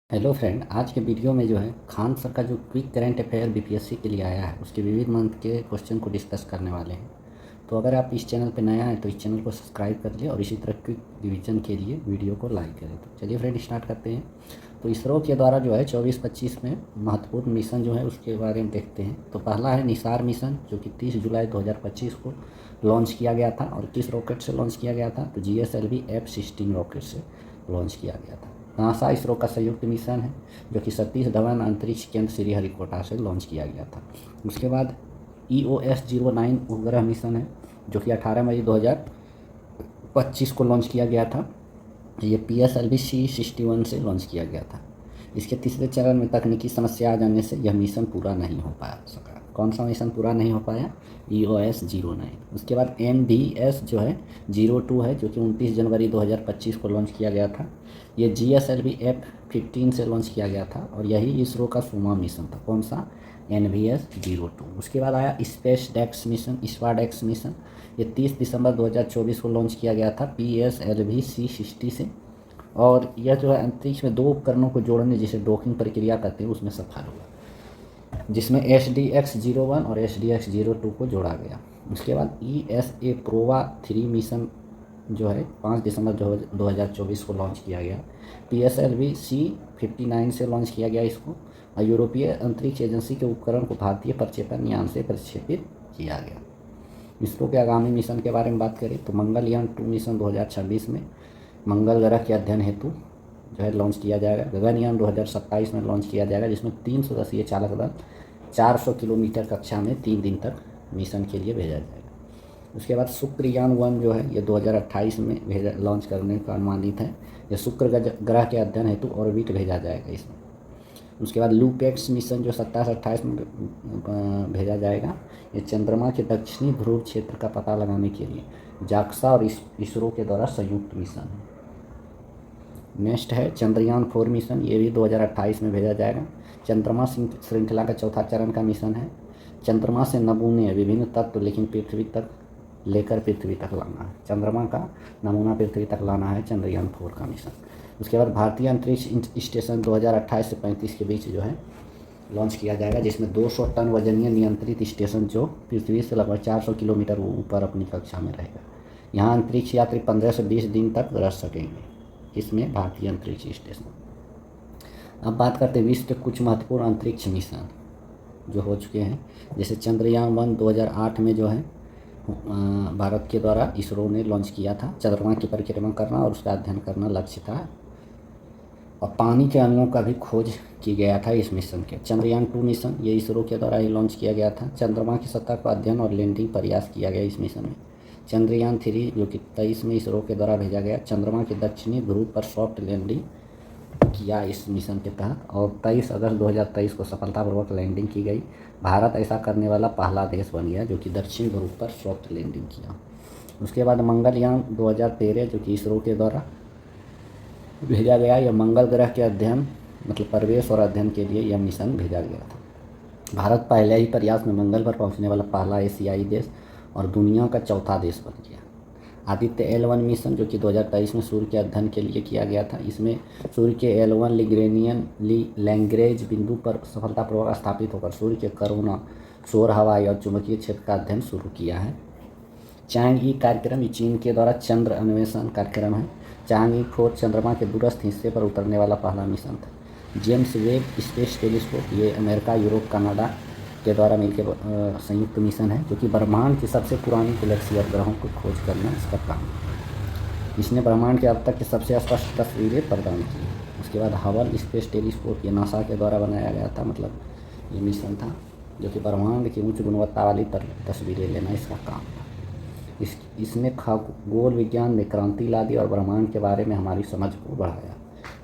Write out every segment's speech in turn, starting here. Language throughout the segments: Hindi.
हेलो फ्रेंड, आज के वीडियो में जो है खान सर का जो क्विक करंट अफेयर बीपीएससी के लिए आया है उसके विविध मंथ के क्वेश्चन को डिस्कस करने वाले हैं। तो अगर आप इस चैनल पर नया हैं तो इस चैनल को सब्सक्राइब कर लिए और इसी तरह क्विक रिवीजन के लिए वीडियो को लाइक करें। तो चलिए फ्रेंड स्टार्ट करते हैं। तो इसरो के द्वारा जो है 24-25 में महत्वपूर्ण मिशन जो है उसके बारे में देखते हैं। तो पहला है निसार मिशन, जो कि 30 जुलाई 2025 को लॉन्च किया गया था। और किस रॉकेट से लॉन्च किया गया था? तो GSLV F-16 रॉकेट से लॉन्च किया गया था। नासा इसरो का संयुक्त मिशन है, जो कि सतीश धवन अंतरिक्ष केंद्र श्रीहरिकोटा से लॉन्च किया गया था। उसके बाद EOS-09 उपग्रह मिशन है, जो कि 18 मई 2025 को लॉन्च किया गया था। ये PSLV C-61 से लॉन्च किया गया था। इसके तीसरे चरण में तकनीकी समस्या आ जाने से यह मिशन पूरा नहीं हो पाया सका। कौन सा मिशन पूरा नहीं हो पाया? EOS-09। उसके बाद MVS जो है 02 है, जो कि 29 जनवरी 2025 को लॉन्च किया गया था। ये GSLV F-15 से लॉन्च किया गया था और यही इसरो का 100वां मिशन था। कौन सा? NVS-02। उसके बाद आया स्पेस डेक्स मिशन, SPA-DEX मिशन। ये 30 दिसंबर 2024 को लॉन्च किया गया था PSLV C-60 से। और यह जो है अंतरिक्ष में 2 उपकरणों को जोड़ने जिसे डॉकिंग प्रक्रिया कहते हैं उसमें सफल हुआ, जिसमें SDX-01 और SDX-02 को जोड़ा गया। उसके बाद ESA प्रोवा 3 मिशन जो है 5 दिसंबर 2024 को लॉन्च किया गया। PSLV C-59 से लॉन्च किया गया इसको। और यूरोपीय अंतरिक्ष एजेंसी के उपकरण को भारतीय प्रक्षेपण यान से प्रक्षेपित किया गया। इसरो के आगामी मिशन के बारे में बात करें तो मंगलयान 2 मिशन 2026 में मंगल ग्रह के अध्ययन हेतु जो है लॉन्च किया जाएगा। गगनयान 2027 में लॉन्च किया जाएगा, जिसमें 310 चालक दल 400 किलोमीटर कक्षा में 3 दिन तक मिशन के लिए भेजा जाएगा। उसके बाद शुक्रयान-1 जो है ये 2028 में लॉन्च करने का अनुमानित है। यह शुक्र ग्रह के अध्ययन हेतु ऑर्बिट भेजा जाएगा इसमें। उसके बाद लूपेक्स मिशन जो 27-28 में भेजा जाएगा। ये चंद्रमा के दक्षिणी ध्रुव क्षेत्र का पता लगाने के लिए जाक्सा और इसरो के द्वारा संयुक्त मिशन है। नेक्स्ट है चंद्रयान-4 मिशन, ये भी 2028 में भेजा जाएगा। चंद्रमा श्रृंखला का चौथा चरण का मिशन है। चंद्रमा से नमूने विभिन्न तत्व लेकिन पृथ्वी तक लाना है। चंद्रमा का नमूना पृथ्वी तक लाना है चंद्रयान-4 का मिशन। उसके बाद भारतीय अंतरिक्ष स्टेशन 2028 से 35 के बीच जो है लॉन्च किया जाएगा, जिसमें 200 टन वजनीय नियंत्रित स्टेशन जो पृथ्वी से लगभग 400 किलोमीटर ऊपर अपनी कक्षा में रहेगा। यहाँ अंतरिक्ष यात्री 15 से 20 दिन तक रह सकेंगे इसमें भारतीय अंतरिक्ष स्टेशन। अब बात करते हैं विश्व के कुछ महत्वपूर्ण अंतरिक्ष मिशन जो हो चुके हैं। जैसे चंद्रयान-1 2008 में जो है भारत के द्वारा इसरो ने लॉन्च किया था। चंद्रमा की परिक्रमा करना और उसका अध्ययन करना लक्ष्य था, और पानी के अणुओं का भी खोज की गया था इस मिशन के। चंद्रयान-2 मिशन ये इसरो के द्वारा ही लॉन्च किया गया था। चंद्रमा की सतह का अध्ययन और लैंडिंग प्रयास किया गया इस मिशन में। चंद्रयान-3 जो कि 23 में इसरो के द्वारा भेजा गया, चंद्रमा के दक्षिणी ध्रुव पर सॉफ्ट लैंडिंग किया इस मिशन के तहत, और 23 अगस्त 2023 को सफलतापूर्वक लैंडिंग की गई। भारत ऐसा करने वाला पहला देश बन गया जो कि दक्षिणी ध्रुव पर सॉफ्ट लैंडिंग किया। उसके बाद मंगलयान 2013 जो कि इसरो के द्वारा भेजा गया। यह मंगल ग्रह के अध्ययन मतलब प्रवेश और अध्ययन के लिए यह मिशन भेजा गया था। भारत पहले ही प्रयास में मंगल पर पहुंचने वाला पहला एशियाई देश और दुनिया का चौथा देश बन गया। आदित्य L1 मिशन जो कि 2023 में सूर्य के अध्ययन के लिए किया गया था। इसमें सूर्य के L1 लैग्रेंज बिंदु पर सफलतापूर्वक स्थापित होकर सूर्य के कोरोना, सौर, हवाई और चुंबकीय क्षेत्र का अध्ययन शुरू किया है। चांग-ई कार्यक्रम ये चीन के द्वारा चंद्र अन्वेषण कार्यक्रम है। चांग-ई 4 चंद्रमा के दूरस्थ हिस्से पर उतरने वाला पहला मिशन था। जेम्स वेब स्पेस टेलीस्कोप ये अमेरिका, यूरोप, कनाडा के द्वारा मिलकर संयुक्त मिशन है, जो कि ब्रह्मांड की सबसे पुरानी गैलेक्सी और ग्रहों को खोज करना इसका काम है। इसने ब्रह्मांड के अब तक की सबसे स्पष्ट तस्वीरें प्रदान की। उसके बाद हबल स्पेस टेलीस्कोप ये नासा के द्वारा बनाया गया था, मतलब ये मिशन था जो कि ब्रह्मांड की उच्च गुणवत्ता वाली तस्वीरें लेना इसका काम था। इसने खगोल विज्ञान में क्रांति ला दी और ब्रह्मांड के बारे में हमारी समझ को बढ़ाया।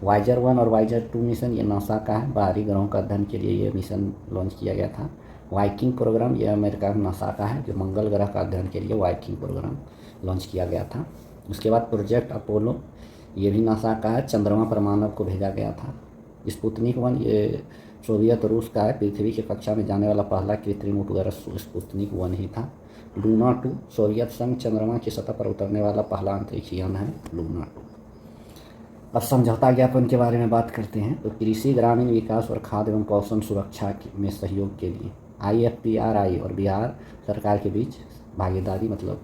वाइजर-1 और वाइजर-2 मिशन ये नासा का है। बाहरी ग्रहों का अध्ययन के लिए ये मिशन लॉन्च किया गया था। वाइकिंग प्रोग्राम ये अमेरिका का नासा का है, जो मंगल ग्रह का अध्ययन के लिए वाइकिंग प्रोग्राम लॉन्च किया गया था। उसके बाद प्रोजेक्ट अपोलो ये भी नासा का है, चंद्रमा पर मानव को भेजा गया था। स्पुतनिक-1 ये सोवियत रूस का है, पृथ्वी की कक्षा में जाने वाला पहला कृत्रिम उपग्रह स्पुतनिक-1 ही था। लूना-2 सोवियत संघ चंद्रमा की सतह पर उतरने वाला पहला अंतरिक्ष यान है लूना-2। अब समझौता ज्ञापन के बारे में बात करते हैं। तो कृषि, ग्रामीण विकास और खाद्य एवं पोषण सुरक्षा में सहयोग के लिए IFPRI और बिहार सरकार के बीच भागीदारी मतलब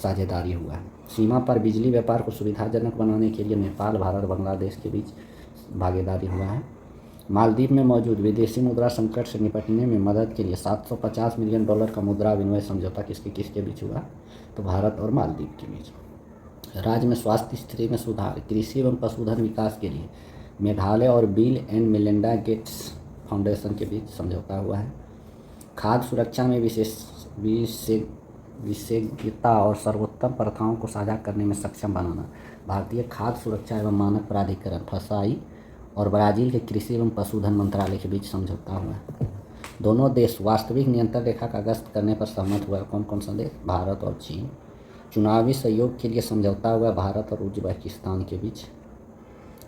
साझेदारी हुआ है। सीमा पर बिजली व्यापार को सुविधाजनक बनाने के लिए नेपाल, भारत, बांग्लादेश के बीच भागीदारी हुआ है। मालदीव में मौजूद विदेशी मुद्रा संकट से निपटने में मदद के लिए $750 मिलियन का मुद्रा विनिमय समझौता किसके बीच हुआ? तो भारत और मालदीव के बीच। राज्य में स्वास्थ्य स्थिति में सुधार, कृषि एवं पशुधन विकास के लिए मेघालय और bill and Melinda Gates foundation के बीच समझौता हुआ है। खाद्य सुरक्षा में विशेषज्ञता और सर्वोत्तम प्रथाओं को साझा करने में सक्षम बनाना, भारतीय खाद्य सुरक्षा एवं मानक प्राधिकरण FSSAI और ब्राज़ील के कृषि एवं पशुधन मंत्रालय के बीच समझौता हुआ है। दोनों देश वास्तविक नियंत्रण रेखा का गश्त करने पर सहमत हुआ। कौन कौन सा देश? भारत और चीन। चुनावी सहयोग के लिए समझौता हुआ भारत और उज्बेकिस्तान के बीच।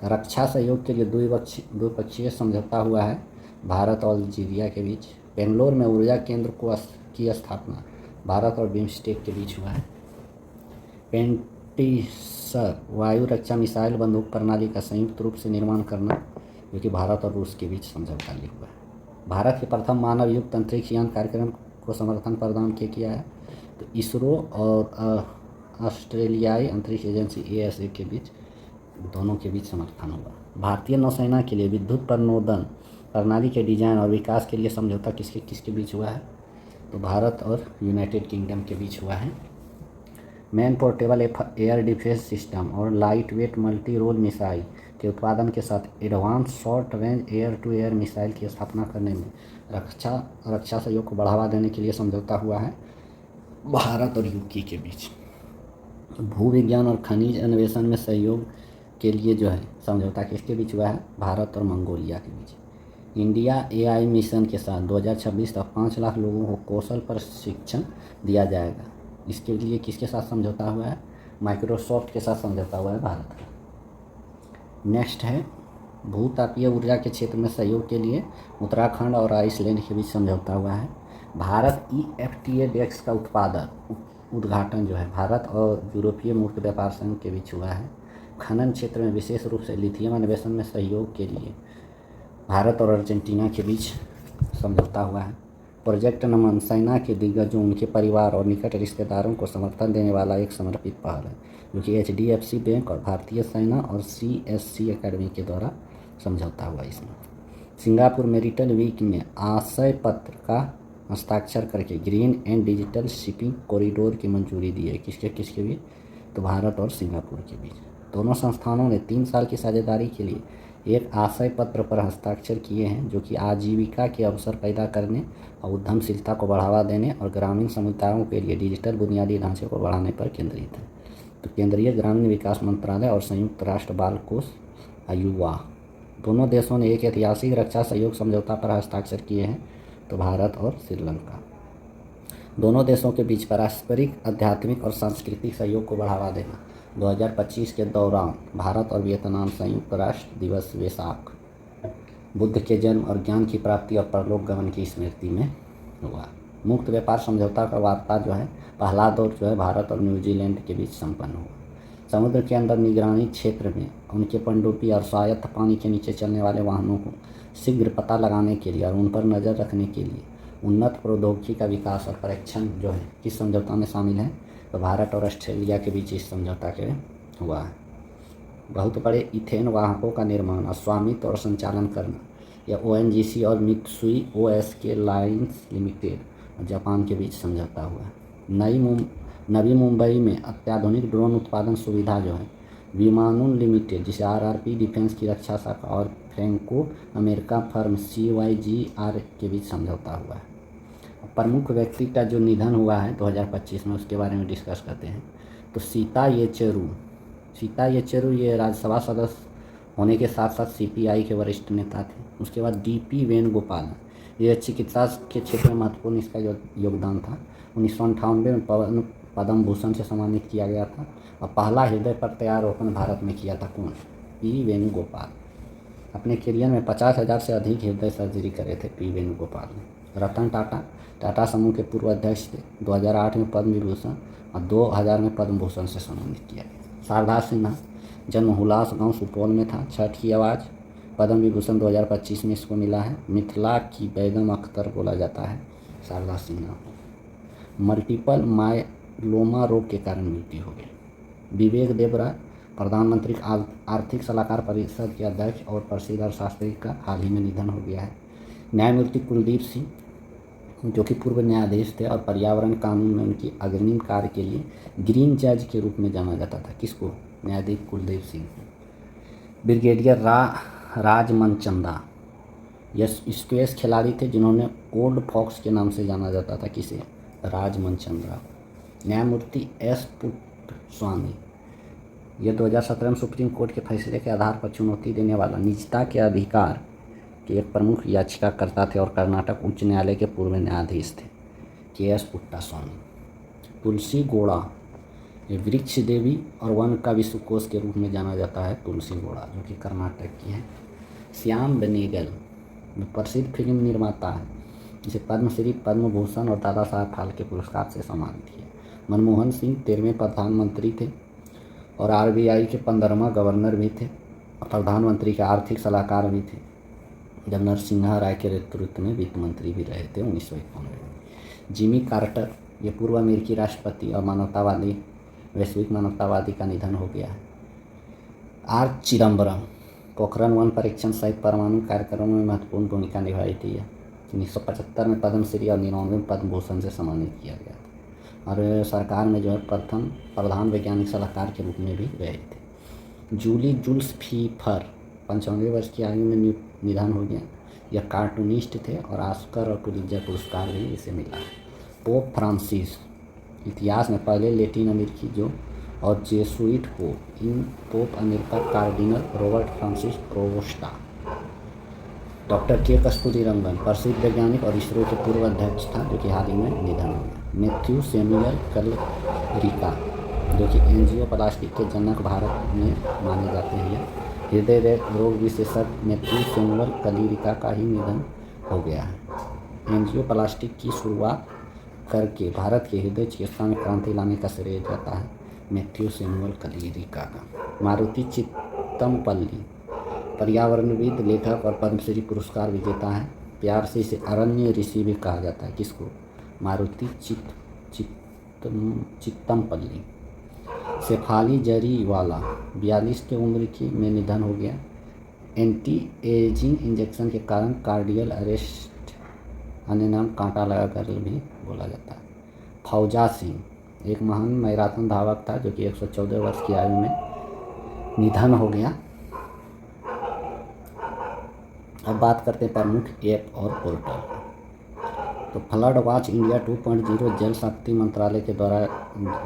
रक्षा सहयोग के लिए द्विपक्षीय समझौता हुआ है भारत और अल्जीरिया के बीच। बेंगलोर में ऊर्जा केंद्र की स्थापना भारत और बिम्स्टेक के बीच हुआ है। पेंटिसर वायु रक्षा मिसाइल बंदूक प्रणाली का संयुक्त रूप से निर्माण करना, जो कि भारत और रूस के बीच समझौता हुआ है। भारत के प्रथम मानव युक्त अंतरिक्ष यान कार्यक्रम को समर्थन प्रदान किया है। तो इसरो और ऑस्ट्रेलियाई अंतरिक्ष एजेंसी ASA के बीच, दोनों के बीच समर्थन हुआ। भारतीय नौसेना के लिए विद्युत प्रणोदन प्रणाली के डिजाइन और विकास के लिए समझौता किसके बीच हुआ है? तो भारत और यूनाइटेड किंगडम के बीच हुआ है। Man portable air defence system और light weight multi role missile के उत्पादन के साथ advance short range air to air missile की स्थापना करने में रक्षा सहयोग को बढ़ावा देने के लिए समझौता हुआ है भारत और UK के बीच। भू विज्ञान और खनिज अन्वेषण में सहयोग के लिए जो है समझौता किसके बीच हुआ है? भारत और मंगोलिया के बीच। इंडिया AI मिशन के साथ 2026 तक 5 लाख लोगों को कौशल प्रशिक्षण दिया जाएगा। इसके लिए किसके साथ समझौता हुआ है? माइक्रोसॉफ्ट के साथ समझौता हुआ है भारत का। नेक्स्ट है भूतापीय ऊर्जा के क्षेत्र में सहयोग के लिए उत्तराखंड और आइसलैंड के बीच समझौता हुआ है। भारत EFTA डेस्क का उद्घाटन जो है भारत और यूरोपीय मुक्त व्यापार संघ के बीच हुआ है। खनन क्षेत्र में विशेष रूप से लिथियम अन्वेषण में सहयोग के लिए भारत और अर्जेंटीना के बीच समझौता हुआ है। प्रोजेक्ट नमन सेना के दिग्गजों, उनके परिवार और निकट रिश्तेदारों को समर्थन देने वाला एक समर्पित पहल है, जो कि HDFC बैंक और भारतीय सेना और CSC एकेडमी के द्वारा समझौता हुआ। इसमें सिंगापुर मेरिटल वीक में आशय पत्र का हस्ताक्षर करके green and digital shipping corridor की मंजूरी दी है। किसके बीच? तो भारत और सिंगापुर के बीच। दोनों संस्थानों ने 3 साल की साझेदारी के लिए एक आशय पत्र पर हस्ताक्षर किए हैं, जो कि आजीविका के अवसर पैदा करने और उद्यमशीलता को बढ़ावा देने और ग्रामीण समुदायों के लिए डिजिटल बुनियादी ढांचे को बढ़ाने पर केंद्रित है। तो केंद्रीय ग्रामीण विकास मंत्रालय और संयुक्त राष्ट्र बाल कोष युवा, दोनों देशों ने एक ऐतिहासिक रक्षा सहयोग समझौता पर हस्ताक्षर किए हैं। तो भारत और श्रीलंका, दोनों देशों के बीच पारस्परिक आध्यात्मिक और सांस्कृतिक सहयोग को बढ़ावा देना। 2025 के दौरान भारत और वियतनाम संयुक्त राष्ट्र दिवस वैसाख, बुद्ध के जन्म और ज्ञान की प्राप्ति और परलोक गमन की स्मृति में हुआ। मुक्त व्यापार समझौता का वार्ता जो है पहला दौर जो है भारत और न्यूजीलैंड के बीच संपन्न हुआ। समुद्र के अंदर निगरानी क्षेत्र में उनके पनडुब्बी और स्वायत्त पानी के नीचे चलने वाले वाहनों को शीघ्र पता लगाने के लिए और उन पर नज़र रखने के लिए उन्नत प्रौद्योगिकी का विकास और परीक्षण जो है किस समझौता में शामिल है? तो भारत और ऑस्ट्रेलिया के बीच इस समझौता के हुआ है। बहुत बड़े इथेन वाहकों का निर्माण, स्वामित्व और संचालन करना या ONGC और मित्सुई OSK लाइन्स लिमिटेड और जापान के बीच समझौता हुआ है। नवी मुंबई में अत्याधुनिक ड्रोन उत्पादन सुविधा जो है विमानन लिमिटेड, जिसे RRP डिफेंस की रक्षा शाखा और फ्रैंको अमेरिका फर्म CYGR के बीच समझौता हुआ है। प्रमुख व्यक्ति का जो निधन हुआ है 2025 में, उसके बारे में डिस्कस करते हैं। तो सीता येचुरी ये राज्यसभा सदस्य होने के साथ साथ CPI के वरिष्ठ नेता थे। उसके बाद DP वेणुगोपाल, ये चिकित्सा के क्षेत्र में महत्वपूर्ण इसका योगदान था। 1998 में पद्म भूषण से सम्मानित किया गया था और पहला हृदय प्रत्यारोपण भारत में किया था। कौन? P वेणुगोपाल। अपने करियर में 50,000 से अधिक हृदय सर्जरी करे थे P वेणुगोपाल ने। रतन टाटा समूह के पूर्व अध्यक्ष थे। 2008 में पद्म विभूषण और 2000 में पद्म भूषण से सम्मानित किया गया। शारदा सिन्हा जन्म हुलास गांव सुपौल में था। छठ की आवाज़ पद्म विभूषण 2025 में इसको मिला है। मिथिला की बेगम अख्तर बोला जाता है शारदा सिन्हा। मल्टीपल मायलोमा रोग के कारण मृत्यु हो गई। विवेक देवराय प्रधानमंत्री आर्थिक सलाहकार परिषद के अध्यक्ष और प्रसिद्ध अर्थशास्त्री का हाल ही में निधन हो गया है। न्यायमूर्ति कुलदीप सिंह जो कि पूर्व न्यायाधीश थे और पर्यावरण कानून में उनकी अग्रणी कार्य के लिए ग्रीन जज के रूप में जाना जाता था। किसको? न्यायाधीश कुलदीप सिंह। ब्रिगेडियर राजमनचंदा यह स्क्वैश खिलाड़ी थे जिन्होंने ओल्ड फॉक्स के नाम से जाना जाता था। किसे? राजमनचंद्रा। न्यायमूर्ति एस पुट्टस्वामी यह 2017 में सुप्रीम कोर्ट के फैसले के आधार पर चुनौती देने वाला निजता के अधिकार के एक प्रमुख याचिकाकर्ता थे और कर्नाटक उच्च न्यायालय के पूर्व न्यायाधीश थे। के एस पुट्टास्वामी। तुलसी गोड़ा ये वृक्ष देवी और वन का विश्वकोश के रूप में जाना जाता है तुलसी गोड़ा, जो कि कर्नाटक की है। श्याम बेनेगल प्रसिद्ध फिल्म निर्माता है, जिसे पद्मश्री, पद्म भूषण और दादा साहब फाल्के पुरस्कार से सम्मानित किया। मनमोहन सिंह 13वें प्रधानमंत्री थे और आरबीआई के 15वां गवर्नर भी थे और प्रधानमंत्री के आर्थिक सलाहकार भी थे जब नरसिम्हा राय के नेतृत्व में वित्त मंत्री भी रहे थे 1991 में। जिमी कार्टर ये पूर्व अमेरिकी राष्ट्रपति और मानवतावादी, वैश्विक मानवतावादी का निधन हो गया है। आर चिदम्बरम पोखरण 1 परीक्षण सहित परमाणु कार्यक्रमों में महत्वपूर्ण भूमिका निभाई थी। 1975 में पद्मश्री और 99 में पद्म भूषण से सम्मानित किया गया था और सरकार में जो है प्रथम प्रधान वैज्ञानिक सलाहकार के रूप में भी रहे थे। जूली जुल्स फीफर 95 वर्ष की आयु में निधन हो गया। यह कार्टूनिस्ट थे और ऑस्कर और पुलित्जर पुरस्कार भी इसे मिला है। पोप फ्रांसिस इतिहास में पहले लैटिन अमेरिकी जो और जेसुइट पोप। इन Pope America cardinal Robert Francis Prevost. Doctor के कस्तूरीरंगन प्रसिद्ध वैज्ञानिक और इसरो के पूर्व अध्यक्ष था, जो कि हाल ही में निधन हो गया। मैथ्यू सैमुअल कलरिका जो कि एंजियोप्लास्टी के जनक भारत में माने जाते हैं। हृदय रोग विशेषज्ञ मैथ्यू सैमुअल कलरिका का ही निधन हो गया है। एंजियोप्लास्टी की शुरुआत करके भारत के हृदय चिकित्सा में क्रांति लाने का श्रेय जाता है मैथ्यू सैमुअल कलरिका का। मारुति चित्तमपल्ली पर्यावरणविद, लेखक और पद्मश्री पुरस्कार विजेता है। प्यार से इसे अरण्य ऋषि भी कहा जाता है। किसको? मारुति चित्तमपल्ली। शेफाली जरीवाला 42 की उम्र की में निधन हो गया। एंटी एजिंग इंजेक्शन के कारण कार्डियल अरेस्ट, अन्य नाम कांटा लगाकर भी बोला जाता है। फौजा सिंह एक महान मैराथन धावक था, जो कि 114 वर्ष की आयु में निधन हो गया। अब बात करते हैं प्रमुख ऐप और पोर्टल। तो फ्लड वॉच इंडिया 2.0 जल शक्ति मंत्रालय के द्वारा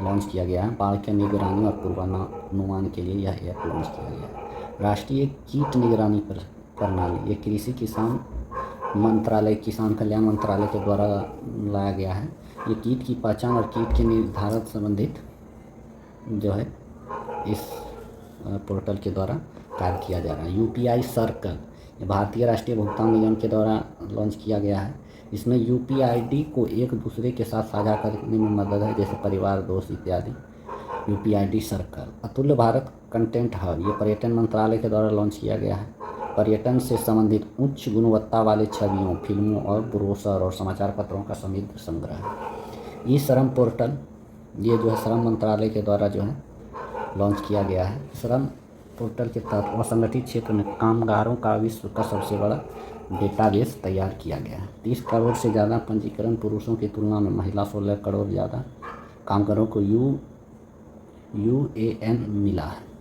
लॉन्च किया गया है। बाढ़ के निगरानी और पूर्वानुमान के लिए यह ऐप लॉन्च किया गया है। राष्ट्रीय कीट निगरानी प्रणाली ये कृषि किसान मंत्रालय, किसान कल्याण मंत्रालय के द्वारा लाया गया है। ये कीट की पहचान और कीट के निर्धारण संबंधित जो है इस पोर्टल के द्वारा कार्य किया जा रहा है। यूपीआई सर्कल ये भारतीय राष्ट्रीय भुगतान निगम के द्वारा लॉन्च किया गया है। इसमें यूपीआईडी को एक दूसरे के साथ साझा करने में मदद है, जैसे परिवार, दोस्त इत्यादि। UPI ID circle. अतुल्य भारत कंटेंट हब ये पर्यटन मंत्रालय के द्वारा लॉन्च किया गया है। पर्यटन से संबंधित उच्च गुणवत्ता वाले छवियों, फिल्मों और ब्रोशर और समाचार पत्रों का समृद्ध संग्रह है। ई श्रम पोर्टल ये जो है श्रम मंत्रालय के द्वारा जो है लॉन्च किया गया है। श्रम पोर्टल के तहत असंगठित क्षेत्र में कामगारों का विश्व का सबसे बड़ा डेटाबेस तैयार किया गया है। 30 करोड़ से ज़्यादा पंजीकरण पुरुषों की तुलना में महिला 16 करोड़ ज़्यादा कामगारों को यूएएन मिला है।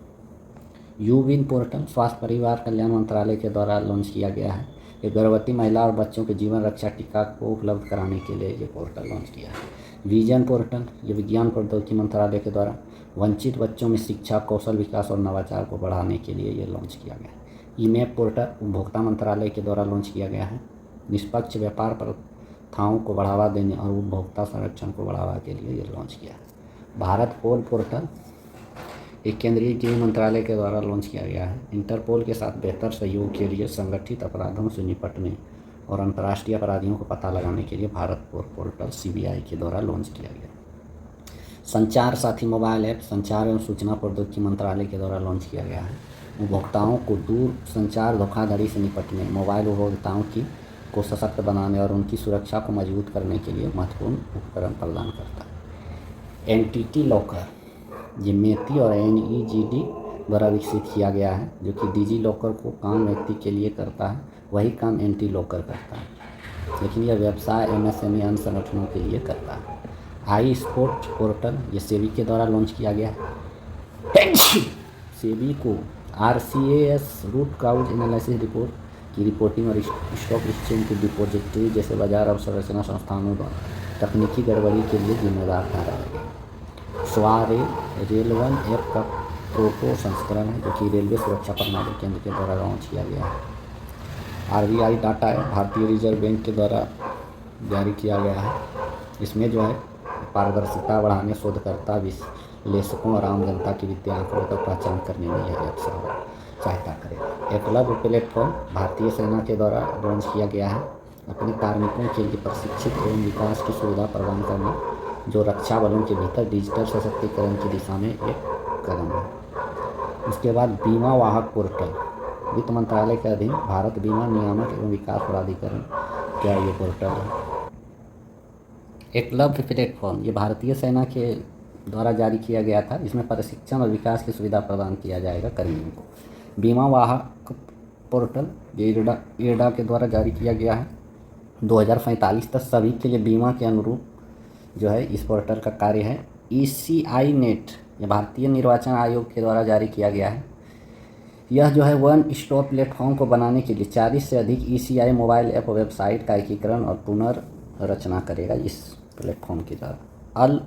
यूविन पोर्टल स्वास्थ्य परिवार कल्याण मंत्रालय के द्वारा लॉन्च किया गया है। ये गर्भवती महिला और बच्चों के जीवन रक्षा टीका को उपलब्ध कराने के लिए ये पोर्टल लॉन्च किया है। विजन पोर्टल ये विज्ञान प्रौद्योगिकी मंत्रालय के द्वारा वंचित बच्चों में शिक्षा, कौशल विकास और नवाचार को बढ़ाने के लिए ये लॉन्च किया गया है। ईमैप पोर्टल उपभोक्ता मंत्रालय के द्वारा लॉन्च किया गया है। निष्पक्ष व्यापार प्रथाओं को बढ़ावा देने और उपभोक्ता संरक्षण को बढ़ावा के लिए ये लॉन्च किया है। भारत पोल पोर्टल एक केंद्रीय गृह मंत्रालय के द्वारा लॉन्च किया गया है। इंटरपोल के साथ बेहतर सहयोग के लिए संगठित अपराधों से निपटने और अंतर्राष्ट्रीय अपराधियों को पता लगाने के लिए भारत पोल पोर्टल सीबीआई के द्वारा लॉन्च किया गया। संचार साथी मोबाइल ऐप संचार एवं सूचना प्रौद्योगिकी मंत्रालय के द्वारा लॉन्च किया गया है। उपभोक्ताओं को दूर संचार धोखाधड़ी से निपटने, मोबाइल उपभोक्ताओं को सशक्त बनाने और उनकी सुरक्षा को मजबूत करने के लिए महत्वपूर्ण उपकरण प्रदान करता है। एंटिटी लॉकर ये मेती और NEGD द्वारा विकसित किया गया है, जो कि डिजी लॉकर को काम व्यक्ति के लिए करता है, वही काम एंटी लॉकर करता है, लेकिन यह व्यवसाय MSME अन्य संगठनों के लिए करता है। आई स्पोर्ट पोर्टल ये सेबी के द्वारा लॉन्च किया गया है। सेबी को RCAS root cause analysis report की रिपोर्टिंग और स्टॉक एक्सचेंज की डिपोजिटरी जैसे बाजार अवसंरचना संस्थानों द्वारा तकनीकी गड़बड़ी के लिए जिम्मेदार ठहराया गया। स्वारे रेल वन ऐप का प्रोटो संस्करण है, जो कि रेलवे सुरक्षा प्रणाली केंद्र के द्वारा लॉन्च किया गया है। RBI डाटा है, भारतीय रिजर्व बैंक के द्वारा जारी किया गया है। इसमें जो है पारदर्शिता बढ़ाने, शोधकर्ता, विश्लेषकों और आम जनता की वित्तीय आंकड़ों का पहचान करने में यह ऐप सहायता करेगा। एकलव्य प्लेटफॉर्म भारतीय सेना के द्वारा लॉन्च किया गया है, अपने कार्मिकों के लिए प्रशिक्षित एवं विकास की सुविधा प्रदान करना, जो रक्षा बलों के भीतर डिजिटल सशक्तिकरण की दिशा में एक कदम है। उसके बाद बीमा वाहक पोर्टल वित्त मंत्रालय के अधीन भारत बीमा नियामक एवं विकास प्राधिकरण क्या ये पोर्टल है। एकलव्य प्लेटफॉर्म ये भारतीय सेना के द्वारा जारी किया गया था, इसमें प्रशिक्षण और विकास की सुविधा प्रदान किया जाएगा कर्मियों को। बीमा वाहक पोर्टल ये IRDA के द्वारा जारी किया गया है। 2045 तक सभी के लिए बीमा के अनुरूप जो है इस पोर्टल का कार्य है। ECI नेट ये भारतीय निर्वाचन आयोग के द्वारा जारी किया गया है। यह जो है वन स्टॉप प्लेटफॉर्म को बनाने के लिए 40 से अधिक ECI मोबाइल ऐप वेबसाइट का एकीकरण और पुनर्रचना करेगा इस प्लेटफॉर्म के द्वारा। अल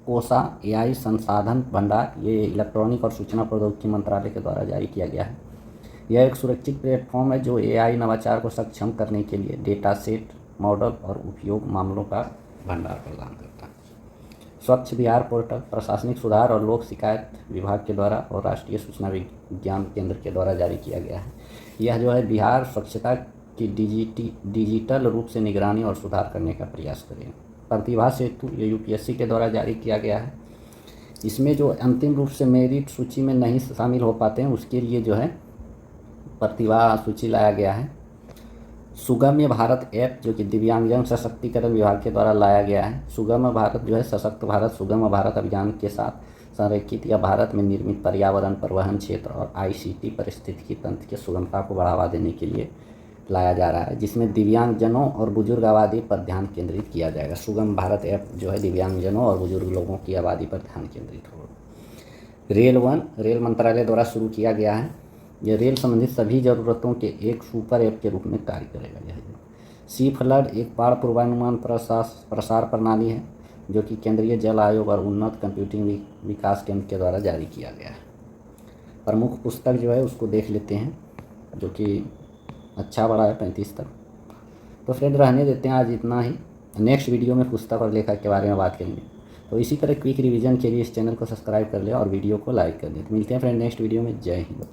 कोसा AI संसाधन भंडार ये इलेक्ट्रॉनिक और सूचना प्रौद्योगिकी मंत्रालय के द्वारा जारी किया गया है। यह एक सुरक्षित प्लेटफॉर्म है जो AI नवाचार को सक्षम करने के लिए डेटा सेट, मॉडल और उपयोग मामलों का भंडार प्रदान करता है। स्वच्छ बिहार पोर्टल प्रशासनिक सुधार और लोक शिकायत विभाग के द्वारा और राष्ट्रीय सूचना विज्ञान केंद्र के द्वारा जारी किया गया है। यह जो है बिहार स्वच्छता की डिजिटल रूप से निगरानी और सुधार करने का प्रयास करेगा। प्रतिभा सेतु ये UPSC के द्वारा जारी किया गया है। इसमें जो अंतिम रूप से मेरिट सूची में नहीं शामिल हो पाते हैं उसके लिए जो है प्रतिभा सूची लाया गया है। सुगम्य भारत ऐप जो कि दिव्यांगजन सशक्तिकरण विभाग के द्वारा लाया गया है। सुगम्य भारत जो है सशक्त भारत सुगम्य भारत अभियान के साथ संरेखित या भारत में निर्मित पर्यावरण, परिवहन क्षेत्र और ICT पारिस्थितिकी तंत्र की सुगमता को बढ़ावा देने के लिए लाया जा रहा है, जिसमें दिव्यांगजनों और बुजुर्ग आबादी पर ध्यान केंद्रित किया जाएगा। सुगम भारत ऐप जो है दिव्यांगजनों और बुजुर्ग लोगों की आबादी पर ध्यान केंद्रित होगा। रेल वन रेल मंत्रालय द्वारा शुरू किया गया है। यह रेल संबंधित सभी ज़रूरतों के एक सुपर ऐप के रूप में कार्य करेगा। यह सी फ्लड एक बाढ़ पूर्वानुमान प्रसार प्रणाली है, जो कि केंद्रीय जल आयोग और उन्नत कंप्यूटिंग विकास केंद्र के द्वारा जारी किया गया है। प्रमुख पुस्तक जो है उसको देख लेते हैं, जो कि अच्छा बड़ा है 35 तक। तो फ्रेंड रहने देते हैं आज इतना ही। नेक्स्ट वीडियो में पुस्तक और लेखक के बारे में बात करेंगे। तो इसी तरह क्विक रिवीजन के लिए इस चैनल को सब्सक्राइब कर लें और वीडियो को लाइक कर दें। तो मिलते हैं फ्रेंड नेक्स्ट वीडियो में। जय हिंद।